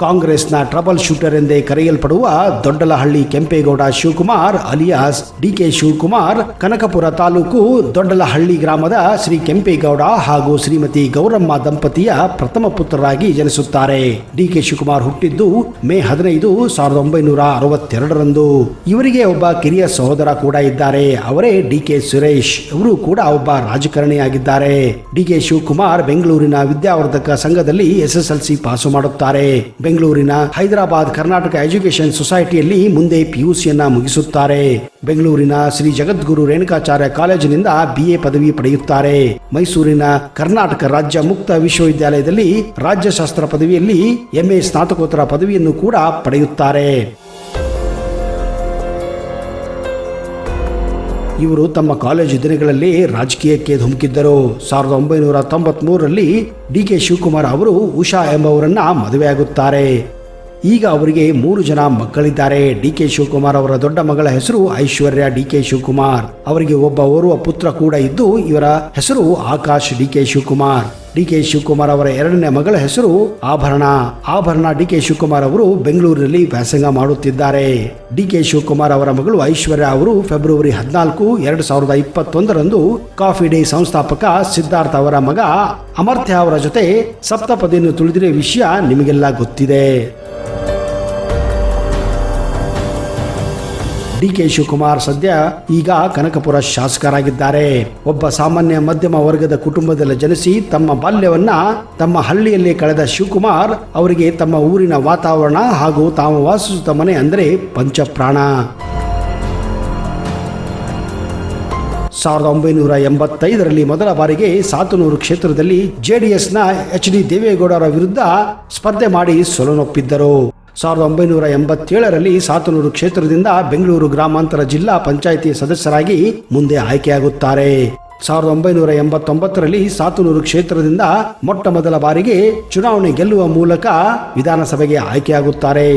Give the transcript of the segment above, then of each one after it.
ಕಾಂಗ್ರೆಸ್ನ trouble shooter ಎಂದೇ ಕರೆಯಲ್ಪಡುವ ದೊಡ್ಡಲಹಳ್ಳಿ ಕೆಂಪೇಗೌಡ ಶಿವಕುಮಾರ್ ಅಲಿಯಾಸ್ ಡಿಕೆ ಶಿವಕುಮಾರ್ ಕನಕಪುರ ತಾಲೂಕು ದೊಡ್ಡಲಹಳ್ಳಿ ಗ್ರಾಮದ ಶ್ರೀ ಕೆಂಪೇಗೌಡ ಹಾಗೂ ಶ್ರೀಮತಿ ಗೌರಮ್ಮ ದಂಪತಿಯ ಪ್ರಥಮ ಪುತ್ರರಾಗಿ ಜನಿಸುತ್ತಾರೆ. ಡಿಕೆ ಶಿವಕುಮಾರ್ ಹುಟ್ಟಿದ್ದು ಮೇ 15, 1962ರಂದು. ಇವರಿಗೆ ಒಬ್ಬ ಕಿರಿಯ ಸಹೋದರ ಕೂಡ ಇದ್ದಾರೆ. ಅವರೇ ಡಿಕೆ ಸುರೇಶ್. ಅವರು ಕೂಡ ಒಬ್ಬ ರಾಜಕಾರಣಿಯಾಗಿದ್ದಾರೆ. ಡಿಕೆ ಶಿವಕುಮಾರ್ ಬೆಂಗಳೂರಿನ ವಿದ್ಯಾವರ್ಧಕ ಸಂಘದಲ್ಲಿ SSLC ಪಾಸು ಮಾಡುತ್ತಾರೆ. ಬೆಂಗಳೂರಿನ ಹೈದರಾಬಾದ್ ಕರ್ನಾಟಕ ಎಜುಕೇಶನ್ ಸೊಸೈಟಿಯಲ್ಲಿ ಮುಂದೆ PUCಯನ್ನ ಮುಗಿಸುತ್ತಾರೆ. ಬೆಂಗಳೂರಿನ ಶ್ರೀ ಜಗದ್ಗುರು ರೇಣುಕಾಚಾರ್ಯ ಕಾಲೇಜಿನಿಂದ BA ಪದವಿ ಪಡೆಯುತ್ತಾರೆ. ಮೈಸೂರಿನ ಕರ್ನಾಟಕ ರಾಜ್ಯ ಮುಕ್ತ ವಿಶ್ವವಿದ್ಯಾಲಯದಲ್ಲಿ ರಾಜ್ಯಶಾಸ್ತ್ರ ಪದವಿಯಲ್ಲಿ MA ಸ್ನಾತಕೋತ್ತರ ಪದವಿಯನ್ನು ಕೂಡ ಪಡೆಯುತ್ತಾರೆ. ಇವರು ತಮ್ಮ ಕಾಲೇಜು ದಿನಗಳಲ್ಲಿ ರಾಜಕೀಯಕ್ಕೆ ಧುಮುಕಿದ್ದರು. 1993ರಲ್ಲಿ ಡಿಕೆ ಶಿವಕುಮಾರ್ ಅವರು ಉಷಾ ಎಂಬವರನ್ನ ಮದುವೆಯಾಗುತ್ತಾರೆ. ಈಗ ಅವರಿಗೆ 3 ಜನ ಮಕ್ಕಳಿದ್ದಾರೆ. ಡಿಕೆ ಶಿವಕುಮಾರ್ ಅವರ ದೊಡ್ಡ ಮಗಳ ಹೆಸರು ಐಶ್ವರ್ಯ ಡಿಕೆ ಶಿವಕುಮಾರ್. ಅವರಿಗೆ ಓರ್ವ ಪುತ್ರ ಕೂಡ ಇದ್ದು ಇವರ ಹೆಸರು ಆಕಾಶ್ ಡಿಕೆ ಶಿವಕುಮಾರ್. ಡಿಕೆ ಶಿವಕುಮಾರ್ ಅವರ 2ನೇ ಮಗಳ ಹೆಸರು ಆಭರಣ ಡಿಕೆ ಶಿವಕುಮಾರ್ ಅವರು ಬೆಂಗಳೂರಿನಲ್ಲಿ ವ್ಯಾಸಂಗ ಮಾಡುತ್ತಿದ್ದಾರೆ. ಡಿಕೆ ಶಿವಕುಮಾರ್ ಅವರ ಮಗಳು ಐಶ್ವರ್ಯ ಅವರು ಫೆಬ್ರವರಿ 14, 2021ರಂದು ಕಾಫಿ ಡೇ ಸಂಸ್ಥಾಪಕ ಸಿದ್ಧಾರ್ಥ ಅವರ ಮಗ ಅಮರ್ಥ್ಯ ಅವರ ಜೊತೆ ಸಪ್ತಪದಿಯನ್ನು ತುಳಿದಿರುವ ವಿಷಯ ನಿಮಗೆಲ್ಲ ಗೊತ್ತಿದೆ. ಡಿಕೆ ಶಿವಕುಮಾರ್ ಸದ್ಯ ಈಗ ಕನಕಪುರ ಶಾಸಕರಾಗಿದ್ದಾರೆ. ಒಬ್ಬ ಸಾಮಾನ್ಯ ಮಧ್ಯಮ ವರ್ಗದ ಕುಟುಂಬದಲ್ಲಿ ಜನಿಸಿ ತಮ್ಮ ಬಾಲ್ಯವನ್ನ ತಮ್ಮ ಹಳ್ಳಿಯಲ್ಲಿ ಕಳೆದ ಶಿವಕುಮಾರ್ ಅವರಿಗೆ ತಮ್ಮ ಊರಿನ ವಾತಾವರಣ ಹಾಗೂ ತಾವು ವಾಸಿಸುತ್ತ ಮನೆ ಅಂದರೆ ಪಂಚಪ್ರಾಣ. 1985ರಲ್ಲಿ ಮೊದಲ ಬಾರಿಗೆ ಸಾತನೂರು ಕ್ಷೇತ್ರದಲ್ಲಿ JDSನ HD ದೇವೇಗೌಡರ ವಿರುದ್ಧ ಸ್ಪರ್ಧೆ ಮಾಡಿ ಸೋಲನ್ನೊಪ್ಪಿದ್ದರು. 1987ರಲ್ಲಿ ಸಾತನೂರು ಕ್ಷೇತ್ರದಿಂದ ಬೆಂಗಳೂರು ಗ್ರಾಮಾಂತರ ಜಿಲ್ಲಾ ಪಂಚಾಯಿತಿ ಸದಸ್ಯರಾಗಿ ಮುಂದೆ ಆಯ್ಕೆಯಾಗುತ್ತಾರೆ. 1989ರಲ್ಲಿ ಸಾತನೂರು ಕ್ಷೇತ್ರದಿಂದ ಮೊಟ್ಟ ಮೊದಲ ಬಾರಿಗೆ ಚುನಾವಣೆ ಗೆಲ್ಲುವ ಮೂಲಕ ವಿಧಾನಸಭೆಗೆ ಆಯ್ಕೆಯಾಗುತ್ತಾರೆ.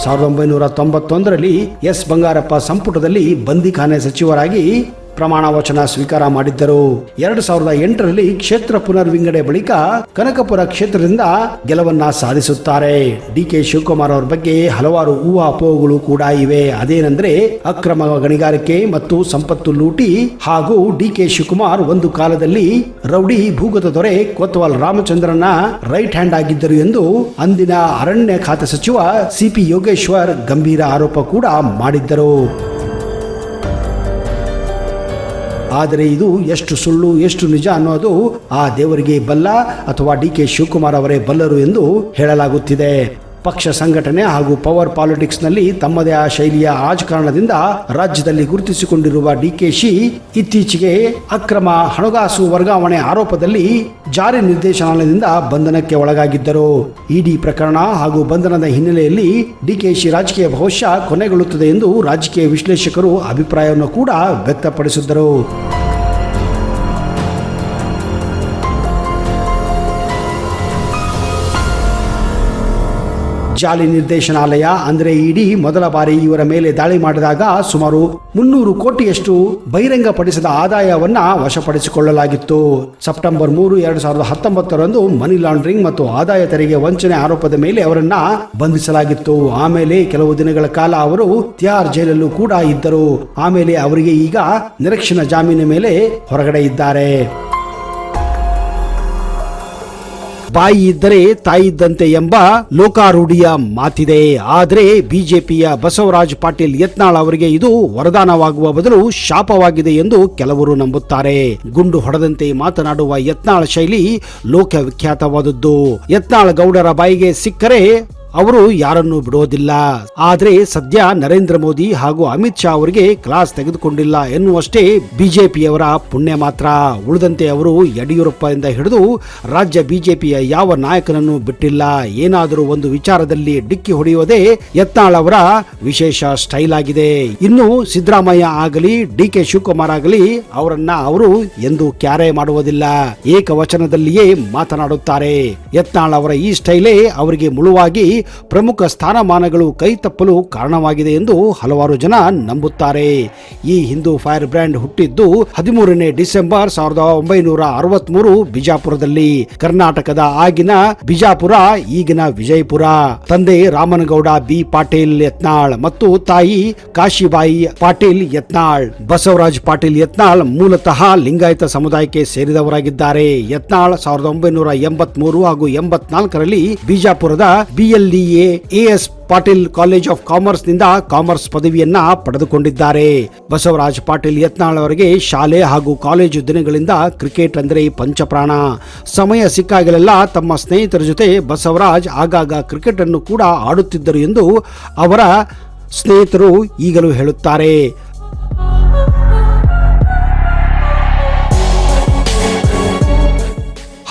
1991ರಲ್ಲಿ S ಬಂಗಾರಪ್ಪ ಸಂಪುಟದಲ್ಲಿ ಬಂದಿಖಾನೆ ಸಚಿವರಾಗಿ ಪ್ರಮಾಣ ವಚನ ಸ್ವೀಕಾರ ಮಾಡಿದ್ದರು. 2008ರಲ್ಲಿ ಕ್ಷೇತ್ರ ಪುನರ್ವಿಂಗಡೆ ಬಳಿಕ ಕನಕಪುರ ಕ್ಷೇತ್ರದಿಂದ ಗೆಲುವನ್ನ ಸಾಧಿಸುತ್ತಾರೆ. ಡಿಕೆ ಶಿವಕುಮಾರ್ ಅವರ ಬಗ್ಗೆ ಹಲವಾರು ಊಹಾಪೋಹಗಳು ಕೂಡ ಇವೆ. ಅದೇನೆಂದ್ರೆ ಅಕ್ರಮ ಗಣಿಗಾರಿಕೆ ಮತ್ತು ಸಂಪತ್ತು ಲೂಟಿ ಹಾಗೂ ಡಿಕೆ ಶಿವಕುಮಾರ್ ಒಂದು ಕಾಲದಲ್ಲಿ ರೌಡಿ ಭೂಗತ ದೊರೆ ಕೊತ್ವಾಲ್ ರಾಮಚಂದ್ರನ ರೈಟ್ ಹ್ಯಾಂಡ್ ಆಗಿದ್ದರು ಎಂದು ಅಂದಿನ ಅರಣ್ಯ ಖಾತೆ ಸಚಿವ CP ಯೋಗೇಶ್ವರ್ ಗಂಭೀರ ಆರೋಪ ಕೂಡ ಮಾಡಿದ್ದರು. ಆದರೆ ಇದು ಎಷ್ಟು ಸುಳ್ಳು ಎಷ್ಟು ನಿಜ ಅನ್ನೋದು ಆ ದೇವರಿಗೆ ಬಲ್ಲ ಅಥವಾ ಡಿಕೆ ಶಿವಕುಮಾರ್ ಅವರೇ ಬಲ್ಲರು ಎಂದು ಹೇಳಲಾಗುತ್ತಿದೆ. ಪಕ್ಷ ಸಂಘಟನೆ ಹಾಗೂ ಪವರ್ ಪಾಲಿಟಿಕ್ಸ್ನಲ್ಲಿ ತಮ್ಮದೇ ಆ ಶೈಲಿಯ ರಾಜಕಾರಣದಿಂದ ರಾಜ್ಯದಲ್ಲಿ ಗುರುತಿಸಿಕೊಂಡಿರುವ ಡಿಕೆಶಿ ಇತ್ತೀಚೆಗೆ ಅಕ್ರಮ ಹಣಕಾಸು ವರ್ಗಾವಣೆ ಆರೋಪದಲ್ಲಿ ಜಾರಿ ನಿರ್ದೇಶನಾಲಯದಿಂದ ಬಂಧನಕ್ಕೆ ಒಳಗಾಗಿದ್ದರು. ಇಡಿ ಪ್ರಕರಣ ಹಾಗೂ ಬಂಧನದ ಹಿನ್ನೆಲೆಯಲ್ಲಿ ಡಿಕೆಶಿ ರಾಜಕೀಯ ಭವಿಷ್ಯ ಕೊನೆಗೊಳ್ಳುತ್ತದೆ ಎಂದು ರಾಜಕೀಯ ವಿಶ್ಲೇಷಕರು ಅಭಿಪ್ರಾಯವನ್ನು ಕೂಡ ವ್ಯಕ್ತಪಡಿಸಿದ್ದರು. ಜಾಲಿ ನಿರ್ದೇಶನಾಲಯ ಅಂದರೆ ಇಡಿ ಮೊದಲ ಬಾರಿ ಇವರ ಮೇಲೆ ದಾಳಿ ಮಾಡಿದಾಗ ಸುಮಾರು 300 ಕೋಟಿಯಷ್ಟು ಬಹಿರಂಗಪಡಿಸಿದ ಆದಾಯವನ್ನ ವಶಪಡಿಸಿಕೊಳ್ಳಲಾಗಿತ್ತು. ಸೆಪ್ಟೆಂಬರ್ 3, 2019ರಂದು ಮನಿ ಲಾಂಡ್ರಿಂಗ್ ಮತ್ತು ಆದಾಯ ತೆರಿಗೆ ವಂಚನೆ ಆರೋಪದ ಮೇಲೆ ಅವರನ್ನ ಬಂಧಿಸಲಾಗಿತ್ತು. ಆಮೇಲೆ ಕೆಲವು ದಿನಗಳ ಕಾಲ ಅವರು ತಿಹಾರ್ ಜೈಲಲ್ಲೂ ಕೂಡ ಇದ್ದರು. ಆಮೇಲೆ ಅವರಿಗೆ ಈಗ ನಿರೀಕ್ಷಣಾ ಜಾಮೀನಿನ ಮೇಲೆ ಹೊರಗಡೆ ಇದ್ದಾರೆ. ಬಾಯಿ ಇದ್ದರೆ ತಾಯಿ ಇದ್ದಂತೆ ಎಂಬ ಲೋಕಾರೂಢಿಯ ಮಾತಿದೆ. ಆದರೆ ಬಿಜೆಪಿಯ ಬಸವರಾಜ್ ಪಾಟೀಲ್ ಯತ್ನಾಳ್ ಅವರಿಗೆ ಇದು ವರದಾನವಾಗುವ ಬದಲು ಶಾಪವಾಗಿದೆ ಎಂದು ಕೆಲವರು ನಂಬುತ್ತಾರೆ. ಗುಂಡು ಹೊಡೆದಂತೆ ಮಾತನಾಡುವ ಯತ್ನಾಳ್ ಶೈಲಿ ಲೋಕವಿಖ್ಯಾತವಾದದ್ದು. ಯತ್ನಾಳ್ ಗೌಡರ ಬಾಯಿಗೆ ಸಿಕ್ಕರೆ ಅವರು ಯಾರನ್ನು ಬಿಡೋದಿಲ್ಲ. ಆದ್ರೆ ಸದ್ಯ ನರೇಂದ್ರ ಮೋದಿ ಹಾಗೂ ಅಮಿತ್ ಶಾ ಅವರಿಗೆ ಕ್ಲಾಸ್ ತೆಗೆದುಕೊಂಡಿಲ್ಲ ಎನ್ನುವಷ್ಟೇ ಬಿಜೆಪಿಯವರ ಪುಣ್ಯ ಮಾತ್ರ. ಉಳಿದಂತೆ ಅವರು ಯಡಿಯೂರಪ್ಪದಿಂದ ಹಿಡಿದು ರಾಜ್ಯ ಬಿಜೆಪಿಯ ಯಾವ ನಾಯಕನನ್ನು ಬಿಟ್ಟಿಲ್ಲ. ಏನಾದರೂ ಒಂದು ವಿಚಾರದಲ್ಲಿ ಡಿಕ್ಕಿ ಹೊಡೆಯುವುದೇ ಯತ್ನಾಳ್ ಅವರ ವಿಶೇಷ ಸ್ಟೈಲ್ ಆಗಿದೆ. ಇನ್ನು ಸಿದ್ದರಾಮಯ್ಯ ಆಗಲಿ ಡಿಕೆ ಶಿವಕುಮಾರ್ ಆಗಲಿ ಅವರನ್ನ ಅವರು ಎಂದು ಕ್ಯಾರೆ ಮಾಡುವುದಿಲ್ಲ. ಏಕವಚನದಲ್ಲಿಯೇ ಮಾತನಾಡುತ್ತಾರೆ. ಯತ್ನಾಳ್ ಅವರ ಈ ಸ್ಟೈಲೇ ಅವರಿಗೆ ಮುಳುವಾಗಿ ಪ್ರಮುಖ ಸ್ಥಾನಮಾನಗಳು ಕೈ ತಪ್ಪಲು ಕಾರಣವಾಗಿದೆ ಎಂದು ಹಲವಾರು ಜನ ನಂಬುತ್ತಾರೆ. ಈ ಹಿಂದೂ ಫೈರ್ ಬ್ರ್ಯಾಂಡ್ ಹುಟ್ಟಿದ್ದು 13ನೇ ಡಿಸೆಂಬರ್ 1963 ಬಿಜಾಪುರದಲ್ಲಿ. ಕರ್ನಾಟಕದ ಆಗಿನ ಬಿಜಾಪುರ, ಈಗಿನ ವಿಜಯಪುರ. ತಂದೆ ರಾಮನಗೌಡ ಬಿ ಪಾಟೀಲ್ ಯತ್ನಾಳ್ ಮತ್ತು ತಾಯಿ ಕಾಶಿಬಾಯಿ ಪಾಟೀಲ್ ಯತ್ನಾಳ್. ಬಸವರಾಜ್ ಪಾಟೀಲ್ ಯತ್ನಾಳ್ ಮೂಲತಃ ಲಿಂಗಾಯತ ಸಮುದಾಯಕ್ಕೆ ಸೇರಿದವರಾಗಿದ್ದಾರೆ. ಯತ್ನಾಳ್ 1983 ಹಾಗೂ 84ರಲ್ಲಿ ಬಿಜಾಪುರದ BLEA AS Patil college of commerce ನಿಂದ ಕಾಮರ್ಸ್ ಪದವಿಯನ್ನ ಪಡೆದುಕೊಂಡಿದ್ದಾರೆ. ಬಸವರಾಜ್ ಪಾಟೀಲ್ ಯತ್ನಾಳ್ ಅವರಿಗೆ ಶಾಲೆ ಹಾಗೂ ಕಾಲೇಜು ದಿನಗಳಿಂದ ಕ್ರಿಕೆಟ್ ಅಂದರೆ ಪಂಚಪ್ರಾಣ. ಸಮಯ ಸಿಕ್ಕಾಗಲೆಲ್ಲ ತಮ್ಮ ಸ್ನೇಹಿತರ ಜೊತೆ ಬಸವರಾಜ್ ಆಗಾಗ ಕ್ರಿಕೆಟ್ ಅನ್ನು ಕೂಡ ಆಡುತ್ತಿದ್ದರು ಎಂದು ಅವರ ಸ್ನೇಹಿತರು ಈಗಲೂ ಹೇಳುತ್ತಾರೆ.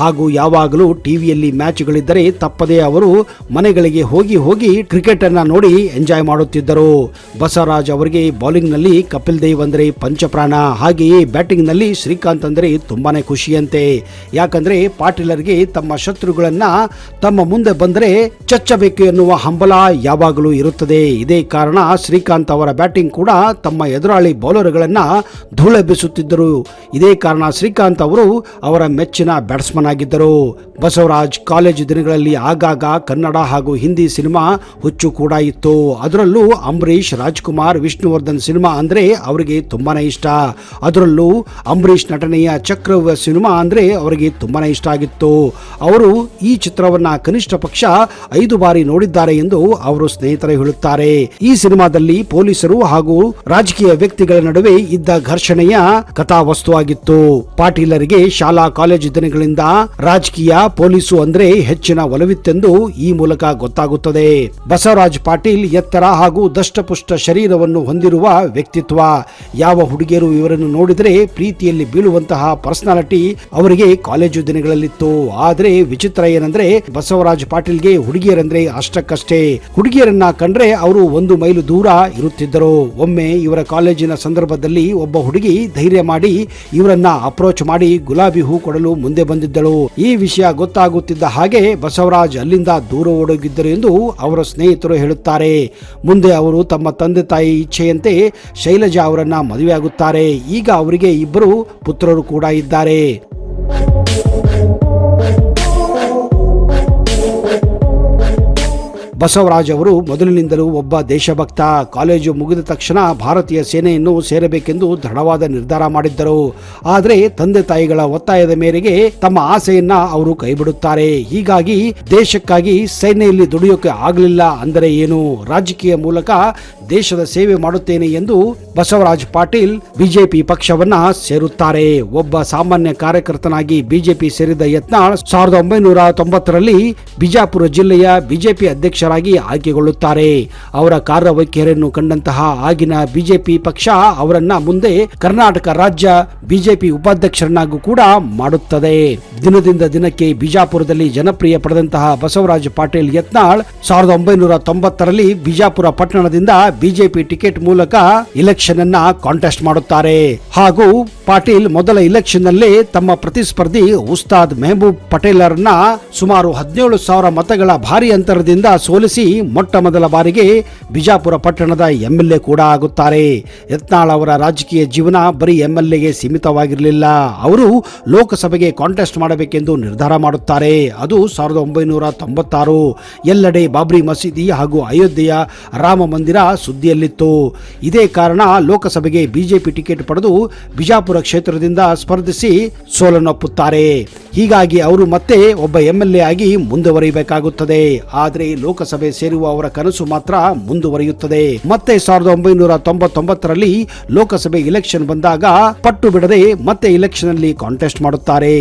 ಹಾಗೂ ಯಾವಾಗಲೂ ಟಿವಿಯಲ್ಲಿ ಮ್ಯಾಚ್ಗಳಿದ್ದರೆ ತಪ್ಪದೇ ಅವರು ಮನೆಗಳಿಗೆ ಹೋಗಿ ಕ್ರಿಕೆಟ್ ಅನ್ನ ನೋಡಿ ಎಂಜಾಯ್ ಮಾಡುತ್ತಿದ್ದರು. ಬಸವರಾಜ್ ಅವರಿಗೆ ಬೌಲಿಂಗ್ ನಲ್ಲಿ ಕಪಿಲ್ ದೇವ್ ಅಂದರೆ ಪಂಚಪ್ರಾಣ, ಹಾಗೆಯೇ ಬ್ಯಾಟಿಂಗ್ ನಲ್ಲಿ ಶ್ರೀಕಾಂತ್ ಅಂದರೆ ತುಂಬಾನೇ ಖುಷಿಯಂತೆ. ಯಾಕಂದ್ರೆ ಪಾಟೀಲರಿಗೆ ತಮ್ಮ ಶತ್ರುಗಳನ್ನ ತಮ್ಮ ಮುಂದೆ ಬಂದರೆ ಚಚ್ಚಬೇಕು ಎನ್ನುವ ಹಂಬಲ ಯಾವಾಗಲೂ ಇರುತ್ತದೆ. ಇದೇ ಕಾರಣ ಶ್ರೀಕಾಂತ್ ಅವರ ಬ್ಯಾಟಿಂಗ್ ಕೂಡ ತಮ್ಮ ಎದುರಾಳಿ ಬೌಲರ್ಗಳನ್ನ ಧೂಳೆಬ್ಬಿಸುತ್ತಿದ್ದರು. ಇದೇ ಕಾರಣ ಶ್ರೀಕಾಂತ್ ಅವರು ಅವರ ಮೆಚ್ಚಿನ ಬ್ಯಾಟ್ಸ್ಮನ್ ಆಗಿದ್ದರು. ಬಸವರಾಜ್ ಕಾಲೇಜು ದಿನಗಳಲ್ಲಿ ಆಗಾಗ ಕನ್ನಡ ಹಾಗೂ ಹಿಂದಿ ಸಿನಿಮಾ ಹುಚ್ಚು ಕೂಡ ಇತ್ತು. ಅದರಲ್ಲೂ ಅಂಬರೀಷ್, ರಾಜ್ಕುಮಾರ್, ವಿಷ್ಣುವರ್ಧನ್ ಸಿನಿಮಾ ಅಂದ್ರೆ ಅವರಿಗೆ ತುಂಬಾನೇ ಇಷ್ಟ. ಅದರಲ್ಲೂ ಅಂಬರೀಷ್ ನಟನೆಯ ಚಕ್ರವ್ಯೂಹ ಸಿನಿಮಾ ಅಂದ್ರೆ ಅವರಿಗೆ ತುಂಬಾನೇ ಇಷ್ಟ ಆಗಿತ್ತು. ಅವರು ಈ ಚಿತ್ರವನ್ನ ಕನಿಷ್ಠ ಪಕ್ಷ 5 ಬಾರಿ ನೋಡಿದ್ದಾರೆ ಎಂದು ಅವರು ಸ್ನೇಹಿತರು ಹೇಳುತ್ತಾರೆ. ಈ ಸಿನಿಮಾದಲ್ಲಿ ಪೊಲೀಸರು ಹಾಗೂ ರಾಜಕೀಯ ವ್ಯಕ್ತಿಗಳ ನಡುವೆ ಇದ್ದ ಘರ್ಷಣೆಯ ಕಥಾವಸ್ತುವಾಗಿತ್ತು. ಪಾಟೀಲರಿಗೆ ಶಾಲಾ ಕಾಲೇಜು ದಿನಗಳಿಂದ ರಾಜಕೀಯ, ಪೊಲೀಸು ಅಂದ್ರೆ ಹೆಚ್ಚಿನ ಒಲವಿತ್ತೆಂದು ಈ ಮೂಲಕ ಗೊತ್ತಾಗುತ್ತದೆ. ಬಸವರಾಜ್ ಪಾಟೀಲ್ ಎತ್ತರ ಹಾಗೂ ದಷ್ಟಪುಷ್ಟ ಶರೀರವನ್ನು ಹೊಂದಿರುವ ವ್ಯಕ್ತಿತ್ವ. ಯಾವ ಹುಡುಗಿಯರು ಇವರನ್ನು ನೋಡಿದರೆ ಪ್ರೀತಿಯಲ್ಲಿ ಬೀಳುವಂತಹ ಪರ್ಸನಾಲಿಟಿ ಅವರಿಗೆ ಕಾಲೇಜು ದಿನಗಳಲ್ಲಿತ್ತು. ಆದ್ರೆ ವಿಚಿತ್ರ ಏನಂದ್ರೆ ಬಸವರಾಜ್ ಪಾಟೀಲ್ಗೆ ಹುಡುಗಿಯರಂದ್ರೆ ಅಷ್ಟಕ್ಕಷ್ಟೇ. ಹುಡುಗಿಯರನ್ನ ಕಂಡ್ರೆ ಅವರು 1 ಮೈಲು ದೂರ ಇರುತ್ತಿದ್ದರು. ಒಮ್ಮೆ ಇವರ ಕಾಲೇಜಿನ ಸಂದರ್ಭದಲ್ಲಿ ಒಬ್ಬ ಹುಡುಗಿ ಧೈರ್ಯ ಮಾಡಿ ಇವರನ್ನ ಅಪ್ರೋಚ್ ಮಾಡಿ ಗುಲಾಬಿ ಹೂ ಕೊಡಲು ಮುಂದೆ ಬಂದಿದ್ದಳು. ಈ ವಿಷಯ ಗೊತ್ತಾಗುತ್ತಿದ್ದ ಹಾಗೆ ಬಸವರಾಜ್ ಅಲ್ಲಿಂದ ದೂರ ಓಡೋಗಿದ್ದರು ಎಂದು ಅವರ ಸ್ನೇಹಿತರು ಹೇಳುತ್ತಾರೆ. ಮುಂದೆ ಅವರು ತಮ್ಮ ತಂದೆ ತಾಯಿ ಇಚ್ಛೆಯಂತೆ ಶೈಲಜಾ ಅವರನ್ನ ಮದುವೆಯಾಗುತ್ತಾರೆ. ಈಗ ಅವರಿಗೆ 2 ಪುತ್ರರು ಕೂಡ ಇದ್ದಾರೆ. ಬಸವರಾಜ್ ಅವರು ಮೊದಲಿನಿಂದಲೂ ಒಬ್ಬ ದೇಶಭಕ್ತ. ಕಾಲೇಜು ಮುಗಿದ ತಕ್ಷಣ ಭಾರತೀಯ ಸೇನೆಯನ್ನು ಸೇರಬೇಕೆಂದು ದೃಢವಾದ ನಿರ್ಧಾರ ಮಾಡಿದ್ದರು. ಆದರೆ ತಂದೆ ತಾಯಿಗಳ ಒತ್ತಾಯದ ಮೇರೆಗೆ ತಮ್ಮ ಆಸೆಯನ್ನ ಅವರು ಕೈಬಿಡುತ್ತಾರೆ. ಹೀಗಾಗಿ ದೇಶಕ್ಕಾಗಿ ಸೈನ್ಯದಲ್ಲಿ ದುಡಿಯೋಕೆ ಆಗಲಿಲ್ಲ ಅಂದರೆ ಏನು, ರಾಜಕೀಯ ಮೂಲಕ ದೇಶದ ಸೇವೆ ಮಾಡುತ್ತೇನೆ ಎಂದು ಬಸವರಾಜ್ ಪಾಟೀಲ್ ಬಿಜೆಪಿ ಪಕ್ಷವನ್ನ ಸೇರುತ್ತಾರೆ. ಒಬ್ಬ ಸಾಮಾನ್ಯ ಕಾರ್ಯಕರ್ತನಾಗಿ ಬಿಜೆಪಿ ಸೇರಿದ ಯತ್ನಾಳ್ 1990ರಲ್ಲಿ ಬಿಜಾಪುರ ಜಿಲ್ಲೆಯ ಬಿಜೆಪಿ ಅಧ್ಯಕ್ಷರಾಗಿ ಆಯ್ಕೆಗೊಳ್ಳುತ್ತಾರೆ. ಅವರ ಕಾರ್ಯವೈಖರಿಯನ್ನು ಕಂಡಂತಹ ಆಗಿನ ಬಿಜೆಪಿ ಪಕ್ಷ ಅವರನ್ನ ಮುಂದೆ ಕರ್ನಾಟಕ ರಾಜ್ಯ ಬಿಜೆಪಿ ಉಪಾಧ್ಯಕ್ಷರನ್ನಾಗೂ ಕೂಡ ಮಾಡುತ್ತದೆ. ದಿನದಿಂದ ದಿನಕ್ಕೆ ಬಿಜಾಪುರದಲ್ಲಿ ಜನಪ್ರಿಯ ಪಡೆದಂತಹ ಬಸವರಾಜ್ ಪಾಟೀಲ್ ಯತ್ನಾಳ್ 1990ರಲ್ಲಿ ಬಿಜಾಪುರ ಪಟ್ಟಣದಿಂದ ಬಿಜೆಪಿ ಟಿಕೆಟ್ ಮೂಲಕ ಇಲೆಕ್ಷನ್ ಅನ್ನ ಕಾಂಟೆಸ್ಟ್ ಮಾಡುತ್ತಾರೆ. ಹಾಗೂ ಪಾಟೀಲ್ ಮೊದಲ ಇಲೆಕ್ಷನ್ ನಲ್ಲಿ ತಮ್ಮ ಪ್ರತಿಸ್ಪರ್ಧಿ ಉಸ್ತಾದ್ ಮೆಹಬೂಬ್ ಪಟೇಲರನ್ನ ಸುಮಾರು 17,000 ಮತಗಳ ಭಾರಿ ಅಂತರದಿಂದ ಸೋಲಿಸಿ ಮೊಟ್ಟ ಮೊದಲ ಬಾರಿಗೆ ಬಿಜಾಪುರ ಪಟ್ಟಣದ MLA ಕೂಡ ಆಗುತ್ತಾರೆ. ಯತ್ನಾಳ್ ಅವರ ರಾಜಕೀಯ ಜೀವನ ಬರೀ MLAಗೆ ಸೀಮಿತವಾಗಿರಲಿಲ್ಲ. ಅವರು ಲೋಕಸಭೆಗೆ ಕಾಂಟೆಸ್ಟ್ ಮಾಡಬೇಕೆಂದು ನಿರ್ಧಾರ ಮಾಡುತ್ತಾರೆ. ಅದು 1996. ಎಲ್ಲೆಡೆ ಬಾಬ್ರಿ ಮಸೀದಿ ಹಾಗೂ ಅಯೋಧ್ಯೆಯ ರಾಮ ಮಂದಿರ ಸುದ್ದಿಯಲ್ಲಿತ್ತು. ಇದೇ ಕಾರಣ ಲೋಕಸಭೆಗೆ ಬಿಜೆಪಿ ಟಿಕೆಟ್ ಪಡೆದು ಬಿಜಾಪುರ ಕ್ಷೇತ್ರದಿಂದ ಸ್ಪರ್ಧಿಸಿ ಸೋಲನ್ನೊಪ್ಪುತ್ತಾರೆ. ಹೀಗಾಗಿ ಅವರು ಮತ್ತೆ ಒಬ್ಬ MLA ಆಗಿ ಮುಂದುವರಿಯಬೇಕಾಗುತ್ತದೆ. ಆದರೆ ಲೋಕಸಭೆ ಸೇರುವ ಅವರ ಕನಸು ಮಾತ್ರ ಮುಂದುವರಿಯುತ್ತದೆ. ಮತ್ತೆ 1999ರಲ್ಲಿ ಲೋಕಸಭೆ ಇಲೆಕ್ಷನ್ ಬಂದಾಗ ಪಟ್ಟು ಬಿಡದೆ ಮತ್ತೆ ಇಲೆಕ್ಷನ್ ಅಲ್ಲಿ ಕಾಂಟೆಸ್ಟ್ ಮಾಡುತ್ತಾರೆ.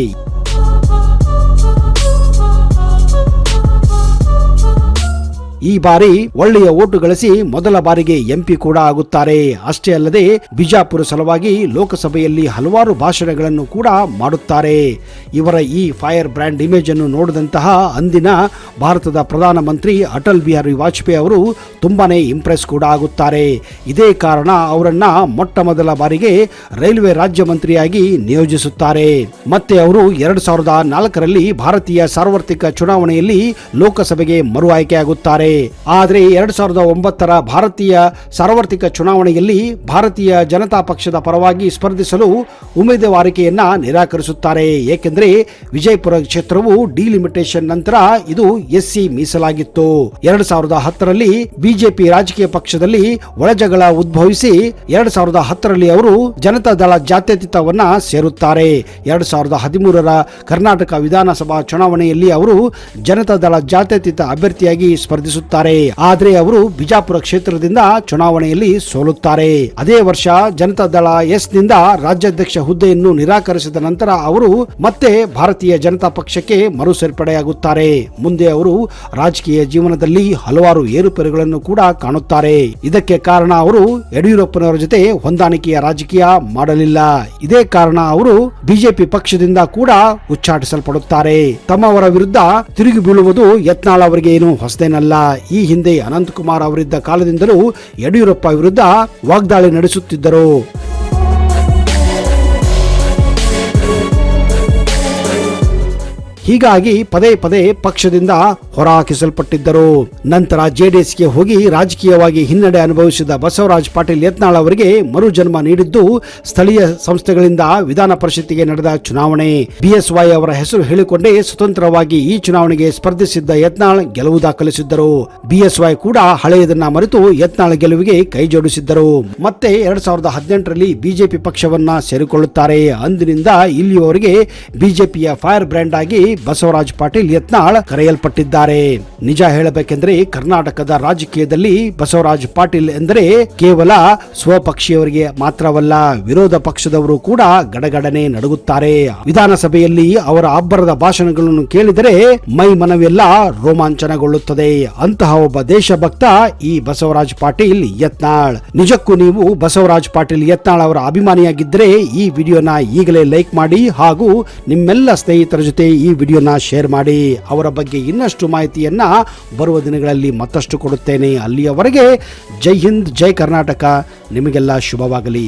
ಈ ಬಾರಿ ಒಳ್ಳೆಯ ಓಟು ಗಳಿಸಿ ಮೊದಲ ಬಾರಿಗೆ ಎಂಪಿ ಕೂಡ ಆಗುತ್ತಾರೆ. ಅಷ್ಟೇ ಅಲ್ಲದೆ ಬಿಜಾಪುರ ಸಲುವಾಗಿ ಲೋಕಸಭೆಯಲ್ಲಿ ಹಲವಾರು ಭಾಷಣಗಳನ್ನು ಕೂಡ ಮಾಡುತ್ತಾರೆ. ಇವರ ಈ ಫೈರ್ ಬ್ರ್ಯಾಂಡ್ ಇಮೇಜ್ ಅನ್ನು ನೋಡಿದಂತಹ ಅಂದಿನ ಭಾರತದ ಪ್ರಧಾನಮಂತ್ರಿ ಅಟಲ್ ಬಿಹಾರಿ ವಾಜಪೇಯಿ ಅವರು ತುಂಬಾನೇ ಇಂಪ್ರೆಸ್ ಕೂಡ ಆಗುತ್ತಾರೆ. ಇದೇ ಕಾರಣ ಅವರನ್ನ ಮೊಟ್ಟ ಮೊದಲ ಬಾರಿಗೆ ರೈಲ್ವೆ ರಾಜ್ಯ ಮಂತ್ರಿಯಾಗಿ ನಿಯೋಜಿಸುತ್ತಾರೆ. ಮತ್ತೆ ಅವರು 2004ರಲ್ಲಿ ಭಾರತೀಯ ಸಾರ್ವತ್ರಿಕ ಚುನಾವಣೆಯಲ್ಲಿ ಲೋಕಸಭೆಗೆ ಮರು ಆಯ್ಕೆಯಾಗುತ್ತಾರೆ. ಆದರೆ 2009ರ ಭಾರತೀಯ ಸಾರ್ವತ್ರಿಕ ಚುನಾವಣೆಯಲ್ಲಿ ಭಾರತೀಯ ಜನತಾ ಪಕ್ಷದ ಪರವಾಗಿ ಸ್ಪರ್ಧಿಸಲು ಉಮೇದುವಾರಿಕೆಯನ್ನ ನಿರಾಕರಿಸುತ್ತಾರೆ. ಏಕೆಂದರೆ ವಿಜಯಪುರ ಕ್ಷೇತ್ರವು ಡಿಲಿಮಿಟೇಷನ್ ನಂತರ ಇದು ಎಸ್ಸಿ ಮೀಸಲಾಗಿತ್ತು. 2010ರಲ್ಲಿ ಬಿಜೆಪಿ ರಾಜಕೀಯ ಪಕ್ಷದಲ್ಲಿ ಒಳಜಗಳ ಉದ್ಭವಿಸಿ 2010ರಲ್ಲಿ ಅವರು ಜನತಾ ದಳ ಜಾತ್ಯತೀತವನ್ನ ಸೇರುತ್ತಾರೆ. 2013ರ ಕರ್ನಾಟಕ ವಿಧಾನಸಭಾ ಚುನಾವಣೆಯಲ್ಲಿ ಅವರು ಜನತಾ ದಳ ಜಾತ್ಯತೀತ ಅಭ್ಯರ್ಥಿಯಾಗಿ ಸ್ಪರ್ಧಿಸುತ್ತಾರೆ. ಆದರೆ ಅವರು ಬಿಜಾಪುರ ಕ್ಷೇತ್ರದಿಂದ ಚುನಾವಣೆಯಲ್ಲಿ ಸೋಲುತ್ತಾರೆ. ಅದೇ ವರ್ಷ ಜನತಾ ದಳ ಎಸ್ ನಿಂದ ರಾಜ್ಯಾಧ್ಯಕ್ಷ ಹುದ್ದೆಯನ್ನು ನಿರಾಕರಿಸಿದ ನಂತರ ಅವರು ಮತ್ತೆ ಭಾರತೀಯ ಜನತಾ ಪಕ್ಷಕ್ಕೆ ಮರು ಸೇರ್ಪಡೆಯಾಗುತ್ತಾರೆ. ಮುಂದೆ ಅವರು ರಾಜಕೀಯ ಜೀವನದಲ್ಲಿ ಹಲವಾರು ಏರುಪೇರುಗಳನ್ನು ಕೂಡ ಕಾಣುತ್ತಾರೆ. ಇದಕ್ಕೆ ಕಾರಣ ಅವರು ಯಡಿಯೂರಪ್ಪನವರ ಜೊತೆ ಹೊಂದಾಣಿಕೆಯ ರಾಜಕೀಯ ಮಾಡಲಿಲ್ಲ. ಇದೇ ಕಾರಣ ಅವರು ಬಿಜೆಪಿ ಪಕ್ಷದಿಂದ ಕೂಡ ಉಚ್ಚಾಟಿಸಲ್ಪಡುತ್ತಾರೆ. ತಮ್ಮವರ ವಿರುದ್ಧ ತಿರುಗಿ ಬೀಳುವುದು ಯತ್ನಾಳ್ ಅವರಿಗೆ ಏನು ಹೊಸದೇನಲ್ಲ. ಈ ಹಿಂದೆ ಅನಂತಕುಮಾರ್ ಅವರಿದ್ದ ಕಾಲದಿಂದಲೂ ಯಡಿಯೂರಪ್ಪ ವಿರುದ್ಧ ವಾಗ್ದಾಳಿ ನಡೆಸುತ್ತಿದ್ದರು. ಹೀಗಾಗಿ ಪದೇ ಪದೇ ಪಕ್ಷದಿಂದ ಹೊರಹಾಕಿಸಲ್ಪಟ್ಟಿದ್ದರು. ನಂತರ ಜೆಡಿಎಸ್ಗೆ ಹೋಗಿ ರಾಜಕೀಯವಾಗಿ ಹಿನ್ನಡೆ ಅನುಭವಿಸಿದ ಬಸವರಾಜ ಪಾಟೀಲ್ ಯತ್ನಾಳ್ ಅವರಿಗೆ ಮರು ಜನ್ಮ ನೀಡಿದ್ದು ಸ್ಥಳೀಯ ಸಂಸ್ಥೆಗಳಿಂದ ವಿಧಾನ ಪರಿಷತ್ತಿಗೆ ನಡೆದ ಚುನಾವಣೆ. ಬಿಎಸ್ವೈ ಅವರ ಹೆಸರು ಹೇಳಿಕೊಂಡೇ ಸ್ವತಂತ್ರವಾಗಿ ಈ ಚುನಾವಣೆಗೆ ಸ್ಪರ್ಧಿಸಿದ್ದ ಯತ್ನಾಳ್ ಗೆಲುವು ದಾಖಲಿಸಿದ್ದರು. ಬಿಎಸ್ವೈ ಕೂಡ ಹಳೆಯದನ್ನ ಮರೆತು ಯತ್ನಾಳ್ ಗೆಲುವಿಗೆ ಕೈ ಜೋಡಿಸಿದ್ದರು. ಮತ್ತೆ 2018ರಲ್ಲಿ ಬಿಜೆಪಿ ಪಕ್ಷವನ್ನ ಸೇರಿಕೊಳ್ಳುತ್ತಾರೆ. ಅಂದಿನಿಂದ ಇಲ್ಲಿಯವರೆಗೆ ಬಿಜೆಪಿಯ ಫೈರ್ ಬ್ರ್ಯಾಂಡ್ ಆಗಿ ಬಸವರಾಜ ಪಾಟೀಲ್ ಯತ್ನಾಳ್ ಕರೆಯಲ್ಪಟ್ಟಿದ್ದಾರೆ. ನಿಜ ಹೇಳಬೇಕೆಂದರೆ ಕರ್ನಾಟಕದ ರಾಜಕೀಯದಲ್ಲಿ ಬಸವರಾಜ ಪಾಟೀಲ್ ಎಂದರೆ ಕೇವಲ ಸ್ವಪಕ್ಷೀಯವರಿಗೆ ಮಾತ್ರವಲ್ಲ, ವಿರೋಧ ಪಕ್ಷದವರು ಕೂಡ ಗಡಗಡನೆ ನಡುಗುತ್ತಾರೆ. ವಿಧಾನಸಭೆಯಲ್ಲಿ ಅವರ ಅಬ್ಬರದ ಭಾಷಣಗಳನ್ನು ಕೇಳಿದರೆ ಮೈ ಮನವೆಲ್ಲ ರೋಮಾಂಚನಗೊಳ್ಳುತ್ತದೆ. ಅಂತಹ ಒಬ್ಬ ದೇಶಭಕ್ತ ಈ ಬಸವರಾಜ ಪಾಟೀಲ್ ಯತ್ನಾಳ್. ನಿಜಕ್ಕೂ ನೀವು ಬಸವರಾಜ ಪಾಟೀಲ್ ಯತ್ನಾಳ್ ಅವರ ಅಭಿಮಾನಿಯಾಗಿದ್ದರೆ ಈ ವಿಡಿಯೋನ ಈಗಲೇ ಲೈಕ್ ಮಾಡಿ ಹಾಗೂ ನಿಮ್ಮೆಲ್ಲ ಸ್ನೇಹಿತರ ಜೊತೆ ಈ ವಿಡಿಯೋನ ಶೇರ್ ಮಾಡಿ. ಅವರ ಬಗ್ಗೆ ಇನ್ನಷ್ಟು ಮಾಹಿತಿಯನ್ನ ಬರುವ ದಿನಗಳಲ್ಲಿ ಮತ್ತಷ್ಟು ಕೊಡುತ್ತೇನೆ. ಅಲ್ಲಿಯವರೆಗೆ ಜೈ ಹಿಂದ್, ಜೈ ಕರ್ನಾಟಕ. ನಿಮಗೆಲ್ಲ ಶುಭವಾಗಲಿ.